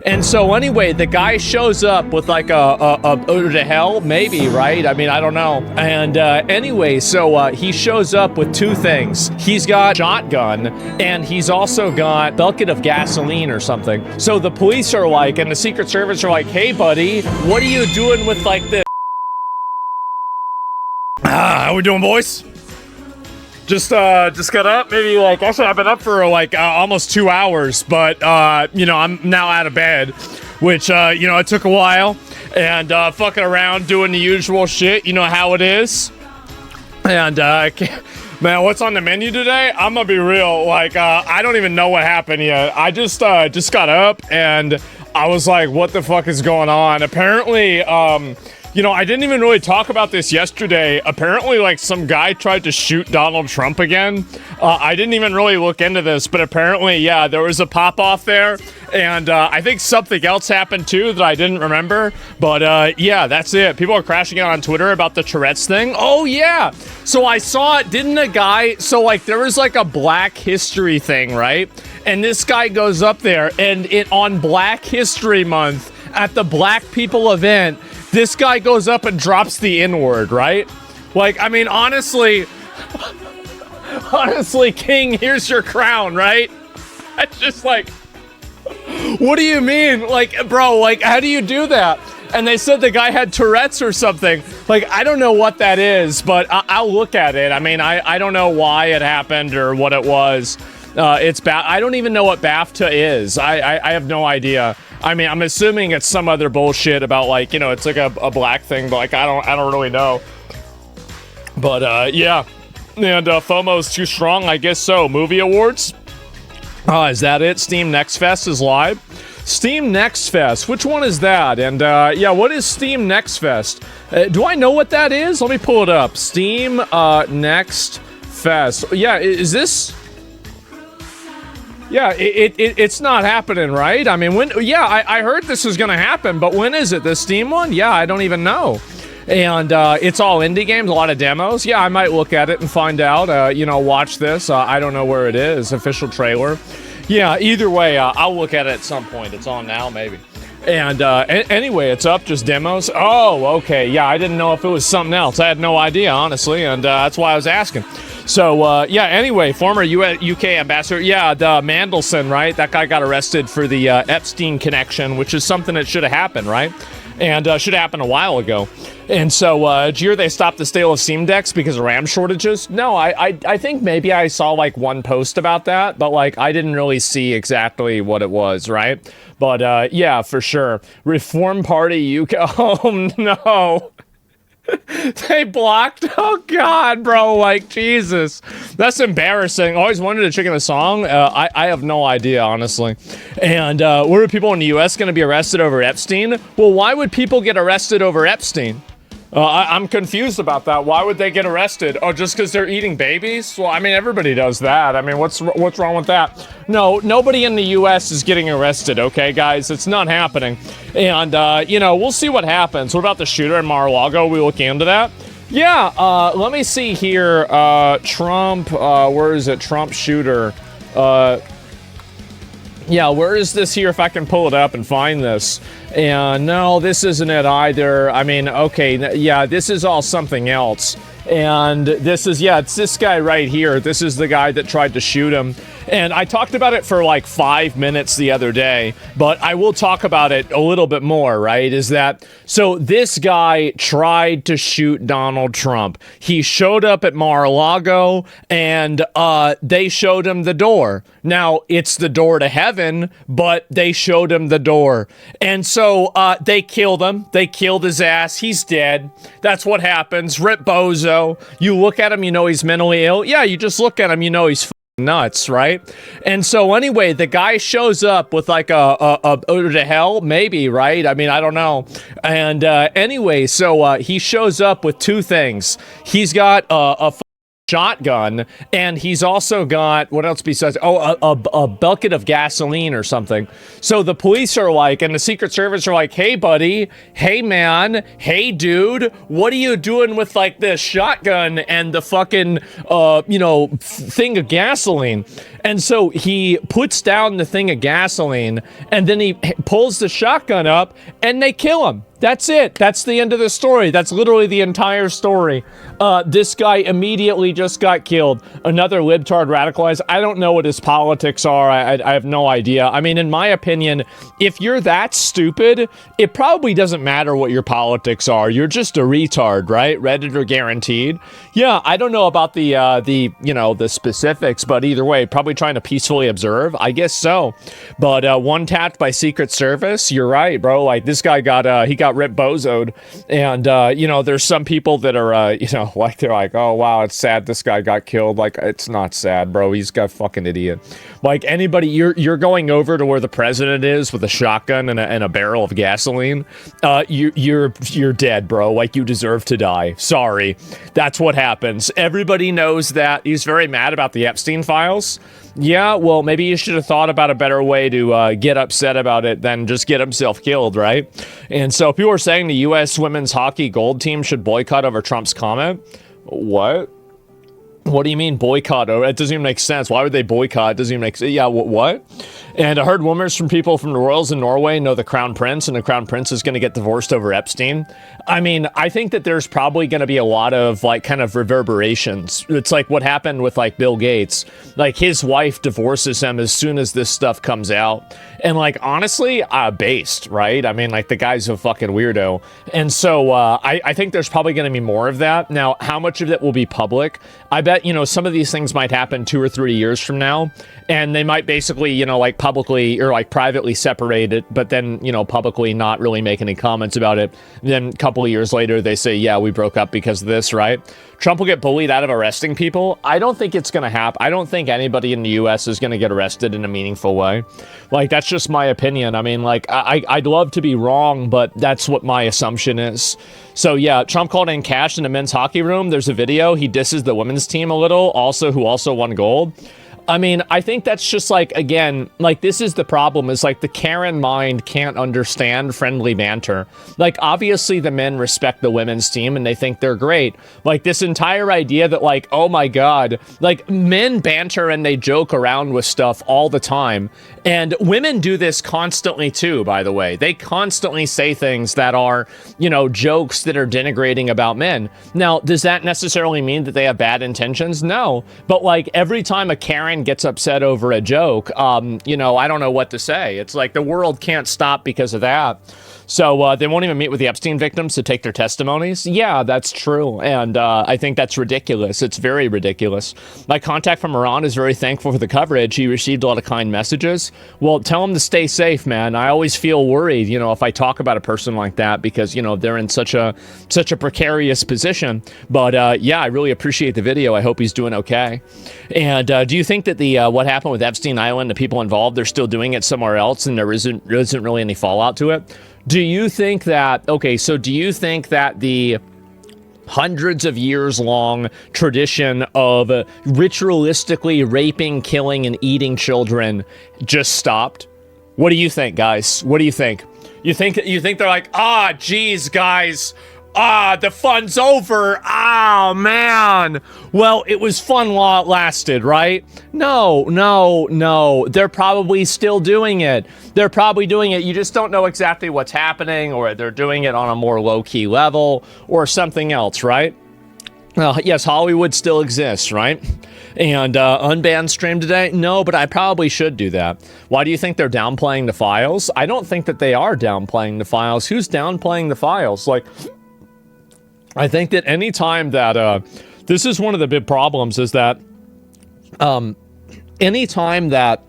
And so anyway, the guy shows up with like to hell, maybe, right? I mean, I don't know. And anyway, so he shows up with two things. He's got a shotgun, and he's also got a bucket of gasoline or something. So the police are like, and the Secret Service are like, hey, buddy, what are you doing with like this? How we doing, boys? Just got up, maybe like, actually I've been up for like almost 2 hours, but you know, I'm now out of bed, which you know, it took a while, and fucking around doing the usual shit, you know how it is. And man, what's on the menu today? I'm gonna be real, like I don't even know what happened yet. I just got up and I was like, what the fuck is going on? Apparently, you know, I didn't even really talk about this yesterday. Apparently, like, some guy tried to shoot Donald Trump again. I didn't even really look into this, but apparently, yeah, there was a pop-off there. And I think something else happened, too, that I didn't remember. But, yeah, that's it. People are crashing out on Twitter about the Tourette's thing. Oh, yeah. So I saw it. Didn't a guy... So, like, there was, like, a Black History thing, right? And this guy goes up there, and on Black History Month, at the Black People event... This guy goes up and drops the N-word, right? Like, I mean, honestly, King, here's your crown, right? It's just like, what do you mean? Like, bro, like, how do you do that? And they said the guy had Tourette's or something. Like, I don't know what that is, but I'll look at it. I mean, I don't know why it happened or what it was. It's I don't even know what BAFTA is. I have no idea. I mean, I'm assuming it's some other bullshit about, like, you know, it's like a black thing, but like I don't really know. But yeah, and FOMO's too strong, I guess so. Movie awards. Is that it? Steam Next Fest is live. Steam Next Fest. Which one is that? And yeah, what is Steam Next Fest? Do I know what that is? Let me pull it up. Steam Next Fest. Yeah, is this? Yeah, it's not happening, right? I mean, when? Yeah, I heard this was gonna happen, but when is it? The Steam one? Yeah, I don't even know. And it's all indie games, a lot of demos. Yeah, I might look at it and find out. You know, watch this. I don't know where it is. Official trailer. Yeah, either way, I'll look at it at some point. It's on now, maybe. And anyway, it's up, just demos. Oh, okay. Yeah, I didn't know if it was something else. I had no idea, honestly, and that's why I was asking. So, yeah, anyway, former UK ambassador, yeah, the Mandelson, right? That guy got arrested for the Epstein connection, which is something that should have happened, right? And should have happened a while ago. And so, did you hear they stopped the sale of Steam Decks because of RAM shortages? No, I think maybe I saw, like, one post about that, but, like, I didn't really see exactly what it was, right? But, yeah, for sure. Reform Party UK, oh, no. They blocked? Oh, God, bro. Like, Jesus. That's embarrassing. Always wanted to check in the song. I have no idea, honestly. And were people in the U.S. going to be arrested over Epstein? Well, why would people get arrested over Epstein? I'm confused about that. Why would they get arrested? Oh, just because they're eating babies? Well, I mean, everybody does that. I mean, what's wrong with that? No, nobody in the U.S. is getting arrested, okay, guys? It's not happening. And, you know, we'll see what happens. What about the shooter in Mar-a-Lago? We look into that? Yeah, let me see here. Trump, where is it? Trump shooter. Yeah, where is this here if I can pull it up and find this? And no, this isn't it either. I mean, okay, yeah, this is all something else. And this is, yeah, it's this guy right here. This is the guy that tried to shoot him. And I talked about it for like 5 minutes the other day, but I will talk about it a little bit more, right? Is that, so this guy tried to shoot Donald Trump. He showed up at Mar-a-Lago and they showed him the door. Now, it's the door to heaven, but they showed him the door. And so they killed him. They killed his ass. He's dead. That's what happens. Rip Bozo. You look at him, you know he's mentally ill. Yeah, you just look at him, you know he's nuts, right? And so anyway, the guy shows up with like to hell, maybe, right? I mean, I don't know. And anyway, so he shows up with two things. He's got a shotgun, and he's also got, what else besides, a bucket of gasoline or something. So the police are like, and the Secret Service are like, hey buddy, hey man, hey dude, what are you doing with like this shotgun and the fucking thing of gasoline? And so he puts down the thing of gasoline, and then he pulls the shotgun up, and they kill him. That's it. That's the end of the story. That's literally the entire story. This guy immediately just got killed. Another libtard radicalized. I don't know what his politics are. I have no idea. I mean, in my opinion, if you're that stupid, it probably doesn't matter what your politics are. You're just a retard, right? Reddit or guaranteed. Yeah, I don't know about the specifics, but either way, probably trying to peacefully observe. I guess so. But one tapped by Secret Service. You're right, bro. Like this guy got ripped bozoed, and there's some people that are like they're like, oh wow, it's sad this guy got killed. Like, it's not sad, bro. He's got fucking idiot. Like, anybody, you're going over to where the president is with a shotgun and a barrel of gasoline. You're dead, bro. Like, you deserve to die. Sorry, that's what happens. Everybody knows that. He's very mad about the Epstein files. Yeah, well, maybe you should have thought about a better way to get upset about it than just get himself killed, right? And so people are saying the U.S. women's hockey gold team should boycott over Trump's comment. What? What do you mean boycott? It doesn't even make sense. Why would they boycott? It doesn't even make sense. Yeah, what? And I heard rumors from people from the royals in Norway know the crown prince, and the crown prince is going to get divorced over Epstein. I mean, I think that there's probably going to be a lot of like kind of reverberations. It's like what happened with like Bill Gates. Like his wife divorces him as soon as this stuff comes out. And like, honestly, based, right? I mean, like the guy's a fucking weirdo. And so I think there's probably going to be more of that. Now, how much of it will be public? I bet, some of these things might happen 2 or 3 years from now, and they might basically, like publicly or like privately separate it, but then, publicly not really make any comments about it. And then a couple of years later, they say, yeah, we broke up because of this, right? Trump will get bullied out of arresting people. I don't think it's going to happen. I don't think anybody in the U.S. is going to get arrested in a meaningful way. Like, that's just my opinion. I mean, like, I'd love to be wrong, but that's what my assumption is. So, yeah, Trump called in cash in the men's hockey room. There's a video. He disses the women's team a little, who also won gold. I mean, I think that's just like, again, like this is the problem is like the Karen mind can't understand friendly banter. Like, obviously the men respect the women's team and they think they're great. Like this entire idea that like, oh my God, like men banter and they joke around with stuff all the time. And women do this constantly too, by the way. They constantly say things that are, jokes that are denigrating about men. Now, does that necessarily mean that they have bad intentions? No. But like every time a Karen gets upset over a joke, I don't know what to say. It's like the world can't stop because of that. So they won't even meet with the Epstein victims to take their testimonies. Yeah, that's true. And I think that's ridiculous. It's very ridiculous. My contact from Iran is very thankful for the coverage. He received a lot of kind messages. Well, tell him to stay safe, man. I always feel worried, if I talk about a person like that because, they're in such a precarious position. But yeah, I really appreciate the video. I hope he's doing okay. And do you think that what happened with Epstein Island, the people involved, they're still doing it somewhere else and there isn't really any fallout to it? Do you think that, do you think that the hundreds of years long tradition of ritualistically raping, killing, and eating children just stopped? What do you think, guys? What do you think? You think they're like, geez, guys, the fun's over. Man. Well, it was fun while it lasted, right? No. They're probably still doing it. They're probably doing it. You just don't know exactly what's happening, or they're doing it on a more low-key level or something else, right? Well, yes, Hollywood still exists, right? And unbanned stream today? No, but I probably should do that. Why do you think they're downplaying the files? I don't think that they are downplaying the files. Who's downplaying the files? Like, I think that any time that this is one of the big problems is that any time that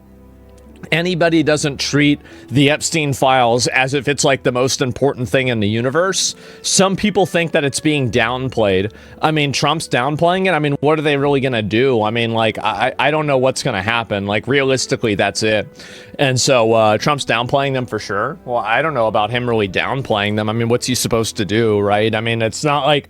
anybody doesn't treat the Epstein files as if it's like the most important thing in the universe, some people think that it's being downplayed. I mean, Trump's downplaying it. I mean, what are they really going to do? I mean, like, I don't know what's going to happen. Like, realistically, that's it. And so Trump's downplaying them for sure. Well, I don't know about him really downplaying them. I mean, what's he supposed to do, right? I mean, it's not like...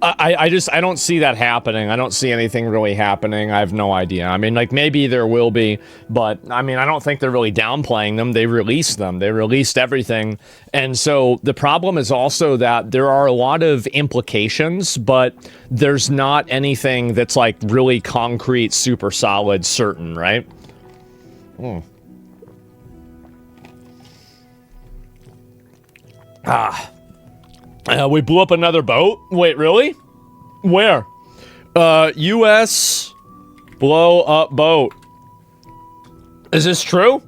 I don't see that happening. I don't see anything really happening. I have no idea. I mean, like, maybe there will be, but I mean, I don't think they're really downplaying them. They released them. They released everything. And so the problem is also that there are a lot of implications, but there's not anything that's like really concrete, super solid, certain, right? We blew up another boat? Wait, really? Where? U.S. blow up boat. Is this true?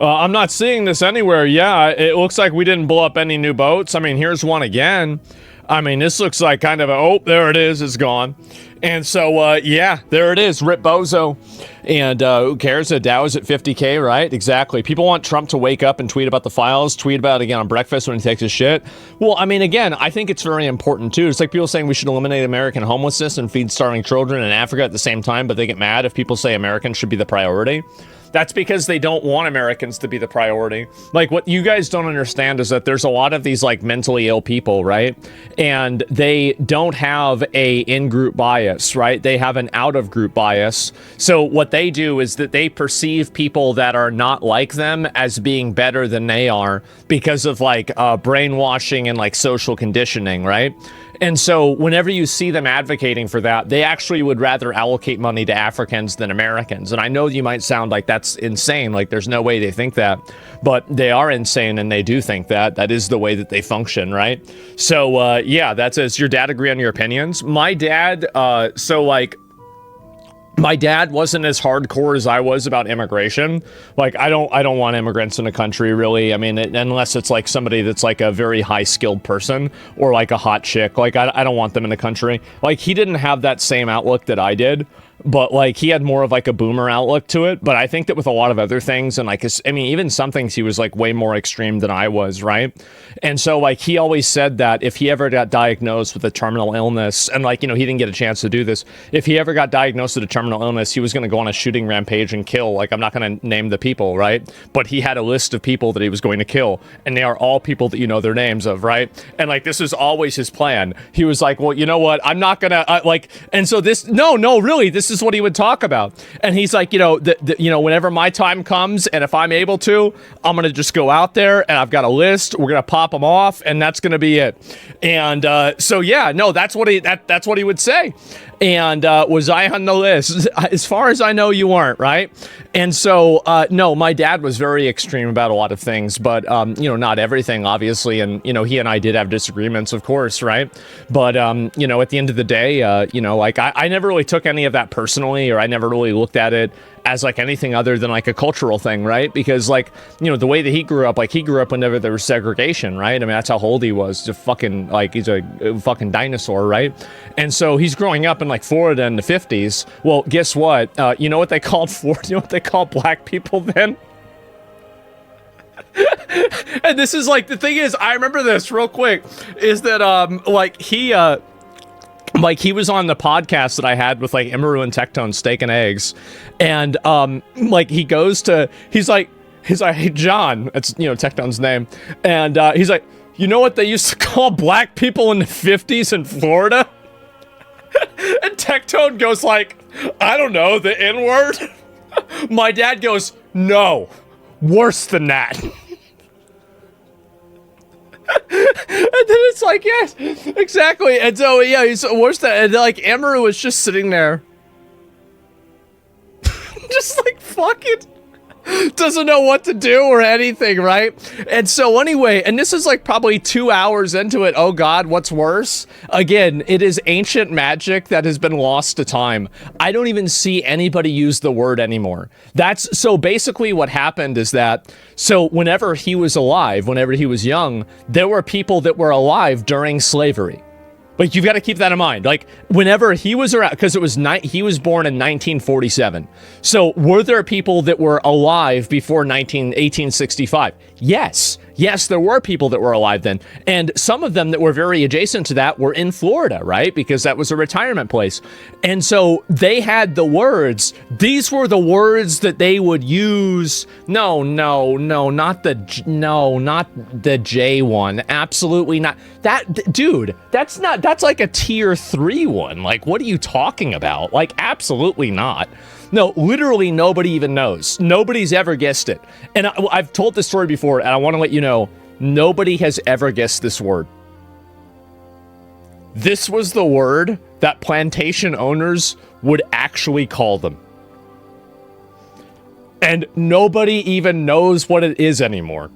I'm not seeing this anywhere. Yeah, it looks like we didn't blow up any new boats. I mean, here's one again. I mean, this looks like kind of a, oh, there it is, it's gone. And so, yeah, there it is, Rip Bozo. And who cares? The Dow is at 50K, right? Exactly. People want Trump to wake up and tweet about the files, tweet about it again on breakfast when he takes his shit. Well, I mean, again, I think it's very important, too. It's like people saying we should eliminate American homelessness and feed starving children in Africa at the same time, but they get mad if people say Americans should be the priority. That's because they don't want Americans to be the priority. Like, what you guys don't understand is that there's a lot of these, like, mentally ill people, right? And they don't have a in-group bias, right? They have an out-of-group bias. So what they do is that they perceive people that are not like them as being better than they are because of, like, brainwashing and, like, social conditioning, right? And so whenever you see them advocating for that, they actually would rather allocate money to Africans than Americans. And I know you might sound like that's insane, like there's no way they think that, but they are insane and they do think that. That is the way that they function, right? So, yeah, does your dad agree on your opinions? My dad, my dad wasn't as hardcore as I was about immigration. Like, I don't want immigrants in the country, really. I mean, unless it's like somebody that's like a very high skilled person or like a hot chick. Like, I don't want them in the country. Like, he didn't have that same outlook that I did, but like he had more of like a boomer outlook to it. But I think that with a lot of other things and like, I mean, even some things he was like way more extreme than I was, right? And so like he always said that if he ever got diagnosed with a terminal illness, and like, you know, he didn't get a chance to do this, if he ever got diagnosed with a terminal illness, he was going to go on a shooting rampage and kill. Like, I'm not going to name the people, right? But he had a list of people that he was going to kill, and they are all people that you know their names of, right? And like, this was always his plan. He was like, well, you know what? I'm not going to like, and so this, no, really, this is what he would talk about. And he's like, you know, you know, whenever my time comes, and if I'm able to, I'm going to just go out there, and I've got a list. We're going to pop them off, and that's going to be it. And so, yeah, no, that's what he would say. And was I on the list? As far as I know, you weren't, right? And so, no, my dad was very extreme about a lot of things, but, you know, not everything, obviously. And, you know, he and I did have disagreements, of course, right? But, you know, at the end of the day, you know, like, I never really took any of that personally, or I never really looked at it as like anything other than like a cultural thing, right? Because like, you know, the way that he grew up, like he grew up whenever there was segregation, right? I mean, that's how old he was. Just fucking, like, he's a fucking dinosaur, right? And so he's growing up in like Florida in the 50s. Well, guess what? You know what they called Florida? You know what they called black people then? And this is like, the thing is, I remember this real quick, is that like he was on the podcast that I had with like Emeru and Tectone, Steak and Eggs, and like he's like, hey John, that's, you know, Tectone's name, and he's like, you know what they used to call black people in the 50s in Florida? And Tectone goes like, I don't know, the N-word? My dad goes, no, worse than that. And then it's like, yes, exactly. And so, yeah, he's worse than, and like Emeru was just sitting there. Just like, fuck it. Doesn't know what to do or anything, right? And so anyway, and this is like probably 2 hours into it. Oh God, what's worse? Again, it is ancient magic that has been lost to time. I don't even see anybody use the word anymore. That's, so basically what happened is that, so whenever he was alive, whenever he was young, there were people that were alive during slavery. Like, you've got to keep that in mind. Like, whenever he was around, because it was he was born in 1947. So, were there people that were alive before 1865? Yes. Yes, there were people that were alive then. And some of them that were very adjacent to that were in Florida, right? Because that was a retirement place. And so they had the words. These were the words that they would use. No, not the J one. Absolutely not. Dude, that's like a tier 3 one. Like, what are you talking about? Like, absolutely not. No, literally nobody even knows. Nobody's ever guessed it. And I've told this story before, and I want to let you know, nobody has ever guessed this word. This was the word that plantation owners would actually call them. And nobody even knows what it is anymore.